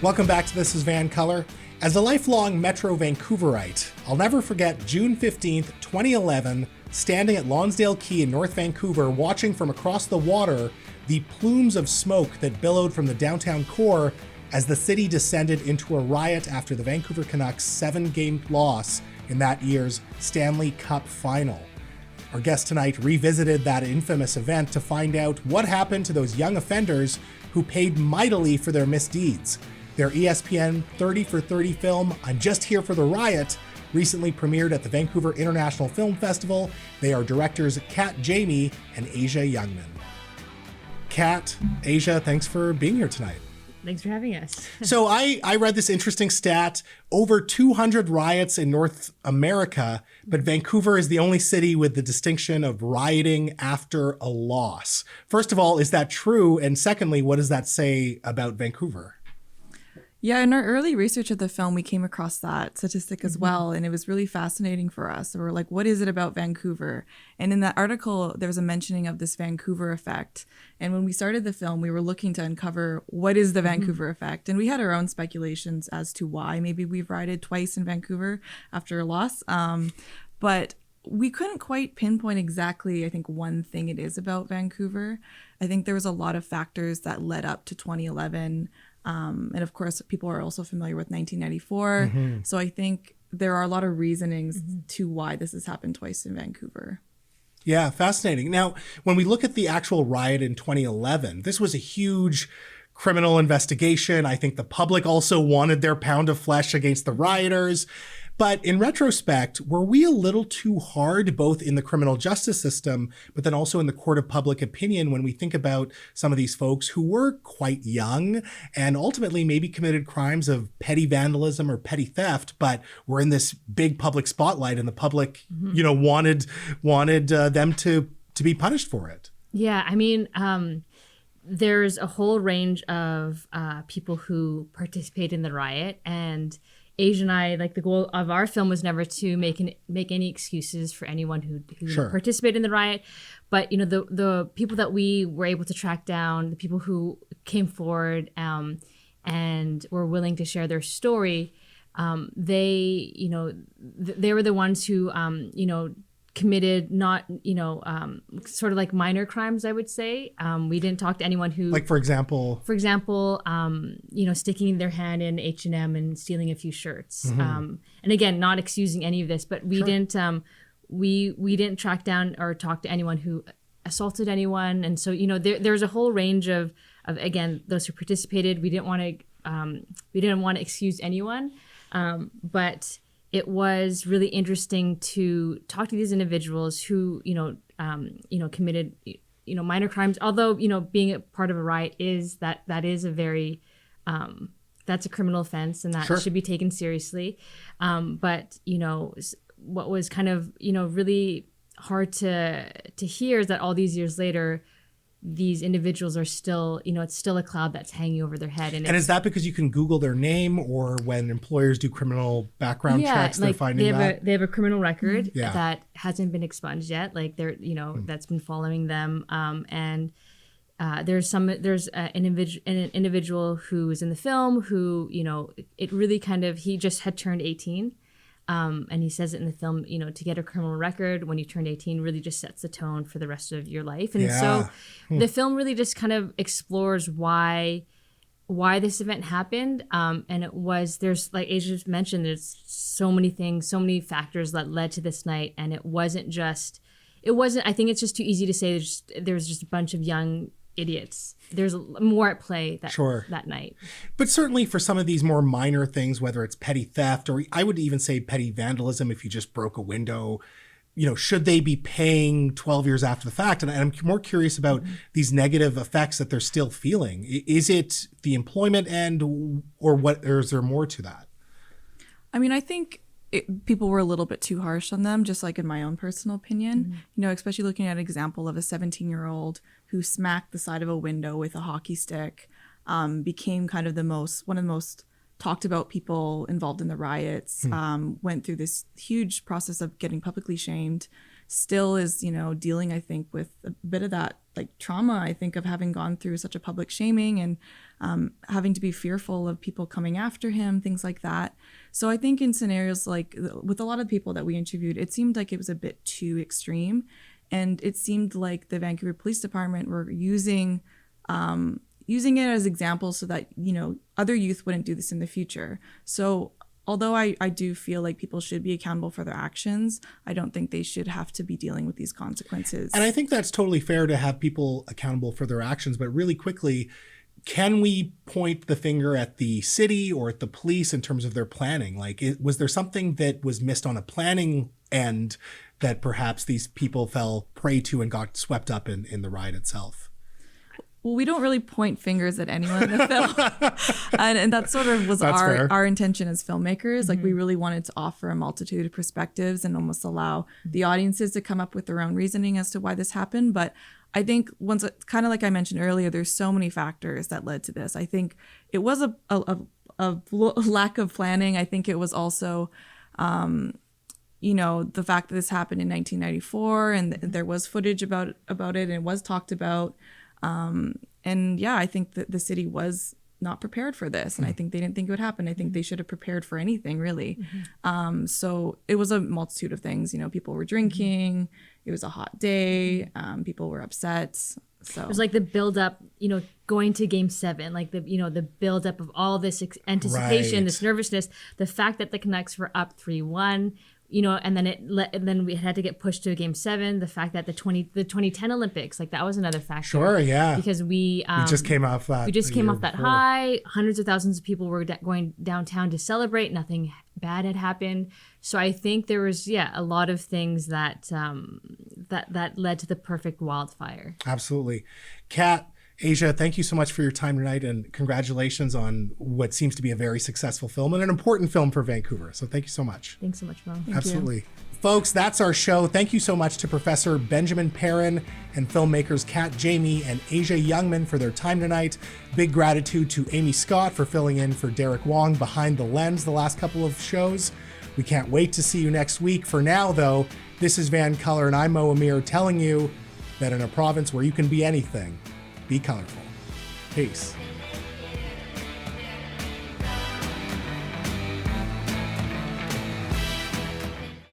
Welcome back to This is VANCOLOUR. As a lifelong Metro Vancouverite, I'll never forget June 15th, 2011, standing at Lonsdale Quay in North Vancouver, watching from across the water the plumes of smoke that billowed from the downtown core as the city descended into a riot after the Vancouver Canucks 7-game loss in that year's Stanley Cup final. Our guest tonight revisited that infamous event to find out what happened to those young offenders who paid mightily for their misdeeds. Their ESPN 30 for 30 film, I'm Just Here for the Riot, recently premiered at the Vancouver International Film Festival. They are directors Jayme and Asia Youngman. Asia, thanks for being here tonight. Thanks for having us. So I read this interesting stat, over 200 riots in North America, but Vancouver is the only city with the distinction of rioting after a loss. First of all, is that true? And secondly, what does that say about Vancouver? Yeah, in our early research of the film, we came across that statistic as well, and it was really fascinating for us. So we're like, what is it about Vancouver? And in that article, there was a mentioning of this Vancouver effect. And when we started the film, we were looking to uncover what is the Vancouver effect. And we had our own speculations as to why. Maybe we've rioted twice in Vancouver after a loss. But we couldn't quite pinpoint exactly, I think, one thing it is about Vancouver. I think there was a lot of factors that led up to 2011. And of course, people are also familiar with 1994. So I think there are a lot of reasonings to why this has happened twice in Vancouver. Yeah, fascinating. Now, when we look at the actual riot in 2011, this was a huge criminal investigation. I think the public also wanted their pound of flesh against the rioters. But in retrospect, were we a little too hard, both in the criminal justice system, but then also in the court of public opinion, when we think about some of these folks who were quite young and ultimately maybe committed crimes of petty vandalism or petty theft, but were in this big public spotlight and the public, wanted them to be punished for it? Yeah, I mean, there's a whole range of people who participate in the riot, and Asia and I, like, the goal of our film was never to make any excuses for anyone who participated in the riot. But, the people that we were able to track down, the people who came forward and were willing to share their story, they were the ones who, committed not, sort of like minor crimes, I would say. We didn't talk to anyone who... Like, for example, sticking their hand in H&M and stealing a few shirts. And again, not excusing any of this, but we didn't we didn't track down or talk to anyone who assaulted anyone. And so, there's a whole range of again, those who participated. We didn't want to excuse anyone, but it was really interesting to talk to these individuals who, committed, minor crimes. Although, being a part of a riot is a very, that's a criminal offense, and that should be taken seriously. But, what was kind of, really hard to hear is that all these years later, these individuals are still, it's still a cloud that's hanging over their head. And is that because you can Google their name, or when employers do criminal background checks, they're finding they have a criminal record that hasn't been expunged yet. Like, they're, that's been following them. There's an individual who was in the film who, it really he just had turned 18. And he says it in the film, to get a criminal record when you turn 18 really just sets the tone for the rest of your life. And so the film really just kind of explores why this event happened. And there's, like Asia just mentioned, there's so many things, so many factors that led to this night. And it wasn't, I think it's just too easy to say there's just a bunch of young idiots. There's more at play that night. But certainly for some of these more minor things, whether it's petty theft, or I would even say petty vandalism, if you just broke a window, should they be paying 12 years after the fact? And I'm more curious about these negative effects that they're still feeling. Is it the employment end, or is there more to that? I mean, I think people were a little bit too harsh on them, just like in my own personal opinion, especially looking at an example of a 17-year-old who smacked the side of a window with a hockey stick, became kind of one of the most talked about people involved in the riots, went through this huge process of getting publicly shamed, still is, dealing, I think, with a bit of that like trauma, I think, of having gone through such a public shaming and having to be fearful of people coming after him, things like that. So I think in scenarios like with a lot of people that we interviewed, it seemed like it was a bit too extreme. And it seemed like the Vancouver Police Department were using it as examples so that, you know, other youth wouldn't do this in the future. So although I do feel like people should be accountable for their actions, I don't think they should have to be dealing with these consequences. And I think that's totally fair to have people accountable for their actions. But really quickly, can we point the finger at the city or at the police in terms of their planning? Like, was there something that was missed on a planning end that perhaps these people fell prey to and got swept up in the riot itself? Well, we don't really point fingers at anyone in the film. and that sort of was our intention as filmmakers. Like, we really wanted to offer a multitude of perspectives and almost allow the audiences to come up with their own reasoning as to why this happened. But I think once, kind of like I mentioned earlier, there's so many factors that led to this. I think it was a lack of planning. I think it was also, you know, the fact that this happened in 1994 and there was footage about it and it was talked about. And yeah, I think that the city was not prepared for this. And I think they didn't think it would happen. I think they should have prepared for anything, really. So it was a multitude of things. You know, people were drinking. It was a hot day. People were upset. So it was like the build up, you know, going to Game 7, like the build up of all this anticipation, this nervousness, the fact that the Canucks were up 3-1. You know, and then we had to get pushed to Game 7. The fact that the 2010 Olympics, like that was another factor. Sure, yeah. Because we just came off that. We just came off that high. Hundreds of thousands of people were going downtown to celebrate. Nothing bad had happened. So I think there was a lot of things that that led to the perfect wildfire. Absolutely, Kat. Asia, thank you so much for your time tonight, and congratulations on what seems to be a very successful film and an important film for Vancouver. So thank you so much. Thanks so much, Mo. Absolutely. Folks, that's our show. Thank you so much to Professor Benjamin Perrin and filmmakers Kat Jayme and Asia Youngman for their time tonight. Big gratitude to Amy Scott for filling in for Derek Wong behind the lens the last couple of shows. We can't wait to see you next week. For now, though, this is VANCOLOUR, and I'm Mo Amir telling you that in a province where you can be anything, be colorful. Peace.